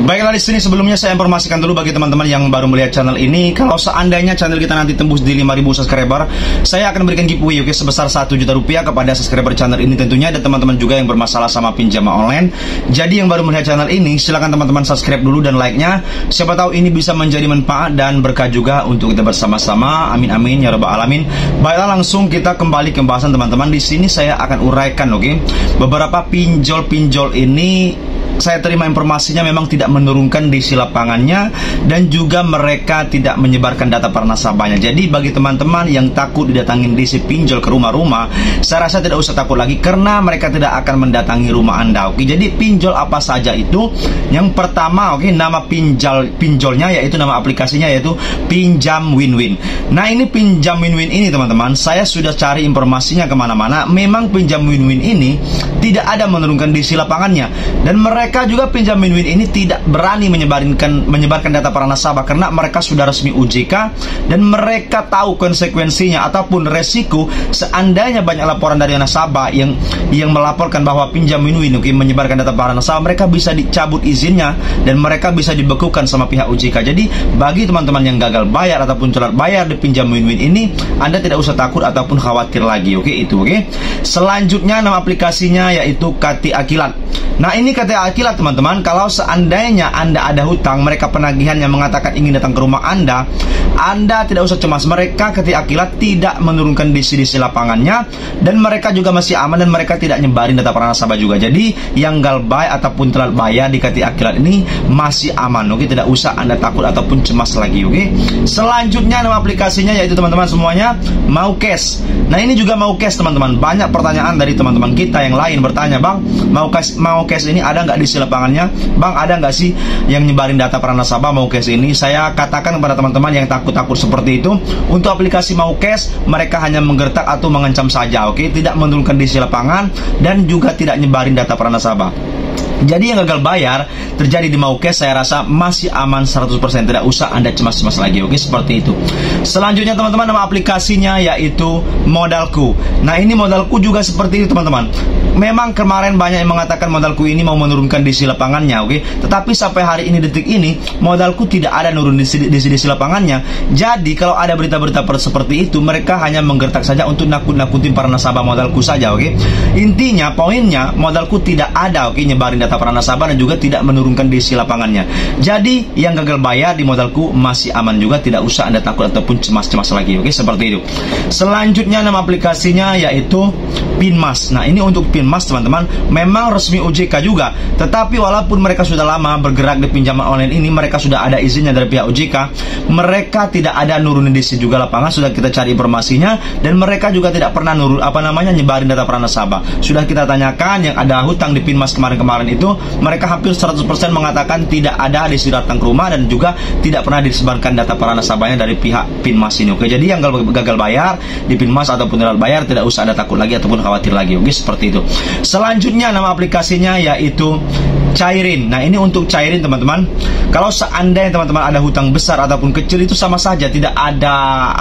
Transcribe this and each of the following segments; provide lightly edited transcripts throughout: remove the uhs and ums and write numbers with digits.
Baiklah, di sini sebelumnya saya informasikan dulu bagi teman-teman yang baru melihat channel ini, kalau seandainya channel kita nanti tembus di 5.000 subscriber, saya akan berikan giveaway sebesar 1 juta rupiah kepada subscriber channel ini. Tentunya ada teman-teman juga yang bermasalah sama pinjaman online. Jadi yang baru melihat channel ini, silakan teman-teman subscribe dulu dan like-nya. Siapa tahu ini bisa menjadi manfaat dan berkah juga untuk kita bersama-sama. Amin amin ya rabbal alamin. Baiklah, langsung kita kembali ke pembahasan teman-teman. Di sini saya akan uraikan, beberapa pinjol-pinjol ini. Saya terima informasinya memang tidak menurunkan DC lapangannya dan juga mereka tidak menyebarkan data para nasabahnya. Jadi bagi teman-teman yang takut didatangin DC pinjol ke rumah-rumah, saya rasa tidak usah takut lagi karena mereka tidak akan mendatangi rumah Anda. Jadi pinjol apa saja itu? Yang pertama, nama pinjolnya yaitu nama aplikasinya yaitu Pinjam Win-Win. Nah, ini Pinjam Win-Win ini teman-teman, saya sudah cari informasinya kemana-mana. Memang Pinjam Win-Win ini tidak ada menurunkan DC lapangannya dan mereka juga Pinjam Win-Win ini tidak berani menyebarkan data para nasabah karena mereka sudah resmi OJK dan mereka tahu konsekuensinya ataupun resiko seandainya banyak laporan dari nasabah yang melaporkan bahwa Pinjam Win-Win menyebarkan data para nasabah, mereka bisa dicabut izinnya dan mereka bisa dibekukan sama pihak OJK. Jadi bagi teman-teman yang gagal bayar ataupun telat bayar di Pinjam Win-Win ini, Anda tidak usah takut ataupun khawatir lagi. Selanjutnya nama aplikasinya yaitu Kati Akilat. Nah, ini Kati Akilat teman-teman, kalau seandainya Anda ada hutang, mereka penagihan yang mengatakan ingin datang ke rumah Anda tidak usah cemas. Mereka Kati Akilat tidak menurunkan DC lapangannya dan mereka juga masih aman dan mereka tidak nyebarin data para nasabah juga. Jadi yang gagal bayar ataupun telat bayar di Kati Akilat ini masih aman. Tidak usah Anda takut ataupun cemas lagi. Selanjutnya nama aplikasinya yaitu teman-teman semuanya Maucash. Nah, ini juga Maucash teman-teman. Banyak pertanyaan dari teman-teman kita yang lain bertanya, Bang, Maucash ini ada nggak di lapangannya? Bang, ada nggak sih yang nyebarin data para nasabah Maucash ini? Saya katakan kepada teman-teman yang takut-takut seperti itu, untuk aplikasi Maucash mereka hanya menggertak atau mengancam saja, tidak menurunkan di lapangan dan juga tidak nyebarin data para nasabah. Jadi yang gagal bayar terjadi di Maucash saya rasa masih aman 100%, tidak usah Anda cemas-cemas lagi. Seperti itu. Selanjutnya teman-teman, nama aplikasinya yaitu Modalku. Nah, ini Modalku juga seperti itu teman-teman. Memang kemarin banyak yang mengatakan Modalku ini mau menurunkan DC lapangannya, tetapi sampai hari ini, detik ini, Modalku tidak ada nurun DC lapangannya. Jadi kalau ada berita-berita seperti itu, mereka hanya menggertak saja untuk nakut-nakutin para nasabah Modalku saja. Intinya, poinnya, Modalku tidak ada nyebarin data para nasabah dan juga tidak menurunkan DC lapangannya. Jadi yang gagal bayar di Modalku masih aman juga, tidak usah Anda takut ataupun cemas-cemas lagi. Seperti itu. Selanjutnya nama aplikasinya yaitu Pinmas. Nah, ini untuk Pinmas teman-teman, memang resmi OJK juga, tetapi walaupun mereka sudah lama bergerak di pinjaman online ini, mereka sudah ada izinnya dari pihak OJK, mereka tidak ada nurunin DC juga lapangan. Sudah kita cari informasinya dan mereka juga tidak pernah nyebarin data para nasabah. Sudah kita tanyakan yang ada hutang di Pinmas kemarin itu, mereka hampir 100% mengatakan tidak ada DC datang ke rumah dan juga tidak pernah disebarkan data para nasabahnya dari pihak Pinmas ini. Jadi yang gagal bayar di Pinmas ataupun telat bayar tidak usah Anda takut lagi ataupun khawatir lagi. Seperti itu. Selanjutnya nama aplikasinya yaitu Cairin. Nah, ini untuk Cairin teman-teman, kalau seandainya teman-teman ada hutang besar ataupun kecil itu sama saja, tidak ada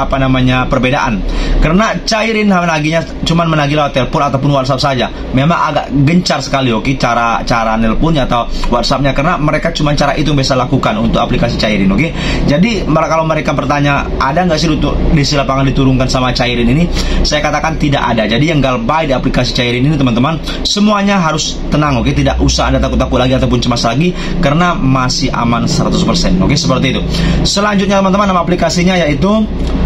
perbedaan. Karena Cairin menagihnya cuma menagih lewat telepon ataupun WhatsApp saja. Memang agak gencar sekali cara nelponnya atau WhatsAppnya, karena mereka cuma cara itu yang bisa lakukan untuk aplikasi Cairin. Jadi kalau mereka bertanya ada nggak sih untuk DC lapangan diturunkan sama Cairin ini, saya katakan tidak ada. Jadi yang gagal bayar di aplikasi Cairin ini teman-teman, semuanya harus tenang. Tidak usah Anda takut-takut lagi ataupun cemas lagi karena masih aman 100%. Seperti itu. Selanjutnya teman-teman, nama aplikasinya yaitu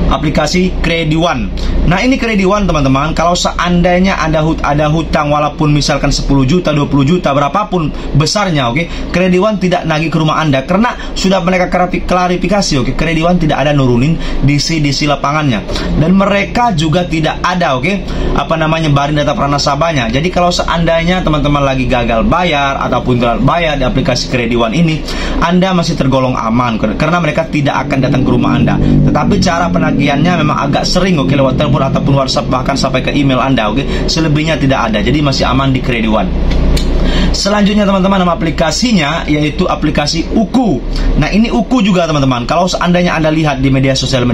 aplikasi Krediwan. Nah, ini Krediwan teman-teman, kalau seandainya Anda ada hutang walaupun misalkan 10 juta, 20 juta, berapapun besarnya, Krediwan tidak nagih ke rumah Anda karena sudah mereka klarifikasi, Krediwan tidak ada nurunin DC lapangannya dan mereka juga tidak ada barin data para nasabahnya. Jadi kalau seandainya teman-teman lagi gagal bayar ataupun telat bayar di aplikasi Krediwan ini, Anda masih tergolong aman karena mereka tidak akan datang ke rumah Anda. Tetapi cara penagihannya memang agak sering lewat telepon ataupun WhatsApp, bahkan sampai ke email Anda. Selebihnya tidak ada. Jadi masih aman di Krediwan. Selanjutnya teman-teman, nama aplikasinya yaitu aplikasi Uku. Nah, ini Uku juga teman-teman. Kalau seandainya Anda lihat di media sosial,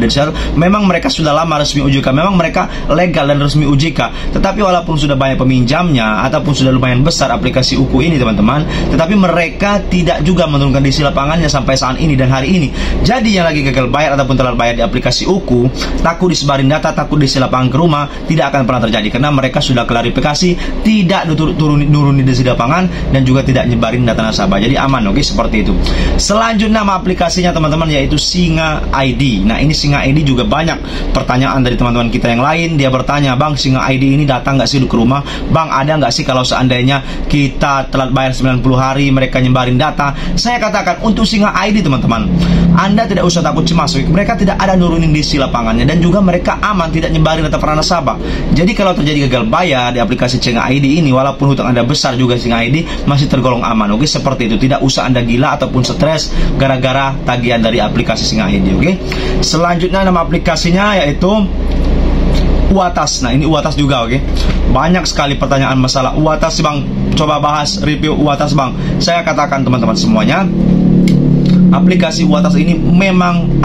memang mereka sudah lama resmi OJK, memang mereka legal dan resmi OJK. Tetapi walaupun sudah banyak peminjamnya ataupun sudah lumayan besar aplikasi Uku ini teman-teman, tetapi mereka tidak juga menurunkan diisi lapangannya sampai saat ini dan hari ini. Jadi yang lagi gagal bayar ataupun telat bayar di aplikasi Uku, takut disebarin data, takut diisi lapangan ke rumah, tidak akan pernah terjadi karena mereka sudah klarifikasi, tidak nurunin diisi lapangan dan juga tidak nyebarin data nasabah. Jadi aman, oke, seperti itu. Selanjutnya nama aplikasinya teman-teman yaitu Singa ID. Nah, ini Singa ID juga banyak pertanyaan dari teman-teman kita yang lain. Dia bertanya, "Bang, Singa ID ini datang nggak sih ke rumah? Bang, ada nggak sih kalau seandainya kita telat bayar 90 hari mereka nyebarin data?" Saya katakan untuk Singa ID teman-teman, Anda tidak usah takut cemas. Mereka tidak ada nurunin diisi lapangannya dan juga mereka aman, tidak nyebarin data para nasabah. Jadi kalau terjadi gagal bayar di aplikasi Singa ID ini, walaupun hutang Anda besar juga, Singa ID masih tergolong aman. Oke, seperti itu. Tidak usah Anda gila ataupun stres gara-gara tagihan dari aplikasi Singa ID. Oke. Selanjutnya nama aplikasinya yaitu Uatas. Nah, ini Uatas juga, oke. Banyak sekali pertanyaan masalah Uatas, Bang. Coba bahas review Uatas, Bang. Saya katakan teman-teman semuanya, aplikasi Uatas ini memang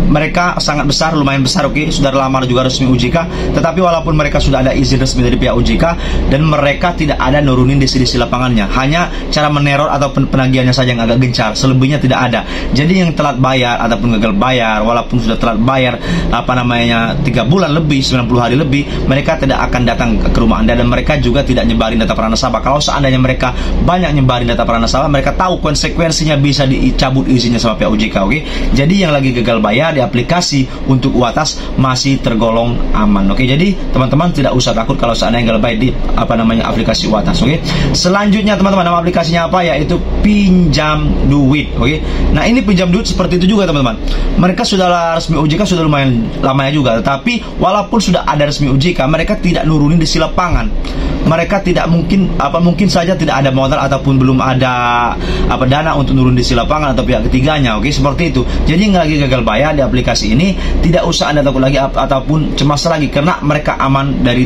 mereka sangat besar, lumayan besar, oke. Sudah lama juga resmi OJK, tetapi walaupun mereka sudah ada izin resmi dari pihak OJK dan mereka tidak ada nurunin diisi lapangannya, hanya cara meneror atau penagihannya saja yang agak gencar, selebihnya tidak ada. Jadi yang telat bayar ataupun gagal bayar, walaupun sudah telat bayar 3 bulan lebih, 90 hari lebih, mereka tidak akan datang ke rumah Anda dan mereka juga tidak nyebarin data para nasabah. Kalau seandainya mereka banyak nyebarin data para nasabah, mereka tahu konsekuensinya, bisa dicabut izinnya sama pihak OJK, oke. Jadi yang lagi gagal bayar di aplikasi untuk Uatas masih tergolong aman, oke. Jadi teman-teman tidak usah takut kalau seandainya gagal bayar di aplikasi Uatas, oke. Selanjutnya teman-teman, nama aplikasinya apa? Yaitu Pinjam Duit, oke. Nah, ini Pinjam Duit seperti itu juga teman-teman. Mereka sudah resmi OJK sudah lumayan lamanya juga, tetapi walaupun sudah ada resmi OJK, mereka tidak nurunin diisi lapangan. Mereka tidak mungkin saja tidak ada modal ataupun belum ada dana untuk nurun diisi lapangan atau pihak ketiganya, oke, seperti itu. Jadi yang lagi gagal bayar di aplikasi ini tidak usah Anda takut lagi ataupun cemas lagi karena mereka aman dari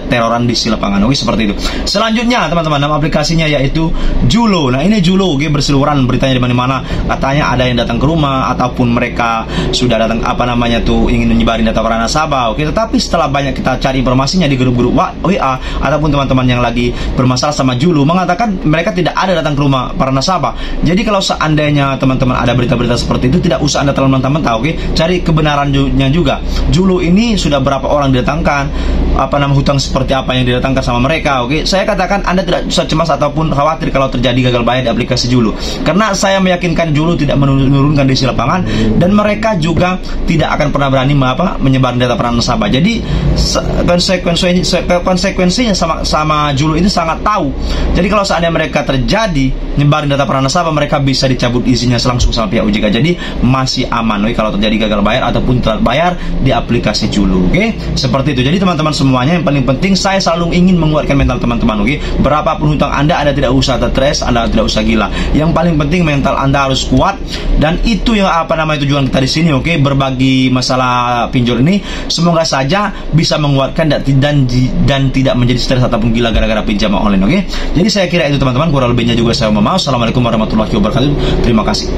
teroran diisi lapangan, oke, seperti itu. Selanjutnya teman-teman, nama aplikasinya yaitu Julo. Nah, ini Julo, oke, berseliweran beritanya di mana-mana. Katanya ada yang datang ke rumah ataupun mereka sudah datang ingin menyebarin data para nasabah, oke. Tetapi setelah banyak kita cari informasinya di grup-grup WA ataupun teman-teman yang lagi bermasalah sama Julo, mengatakan mereka tidak ada datang ke rumah para nasabah. Jadi kalau seandainya teman-teman ada berita-berita seperti itu, tidak usah Anda terlalu mentah-mentah, oke. Cari kebenarannya juga. Julo ini sudah berapa orang didatangkan, hutang seperti apa yang didatangkan sama mereka, oke. Saya katakan Anda tidak usah cemas ataupun khawatir kalau terjadi gagal bayar di aplikasi Julo, karena saya meyakinkan Julo tidak menurunkan diisi lapangan dan mereka juga tidak akan pernah berani menyebar data para nasabah. Jadi konsekuensinya sama Julo ini sangat tahu. Jadi kalau seandainya mereka terjadi nyebarin data para nasabah, mereka bisa dicabut izinnya langsung sama pihak OJK. Jadi masih aman, oke, kalau terjadi gagal bayar ataupun telat bayar di aplikasi Julo, oke. Seperti itu. Jadi teman-teman semuanya, yang paling penting saya selalu ingin menguatkan mental teman-teman, oke. Berapapun hutang Anda tidak usah stres, Anda tidak usah gila. Yang paling penting mental Anda harus kuat, dan itu yang tujuan kita di sini, oke. Berbagi masalah pinjol ini semoga saja bisa menguatkan dan tidak menjadi stres ataupun gila gara-gara pinjaman online, oke. Jadi saya kira itu teman-teman, kurang lebihnya juga saya mohon maaf. Assalamualaikum warahmatullahi wabarakatuh. Terima kasih.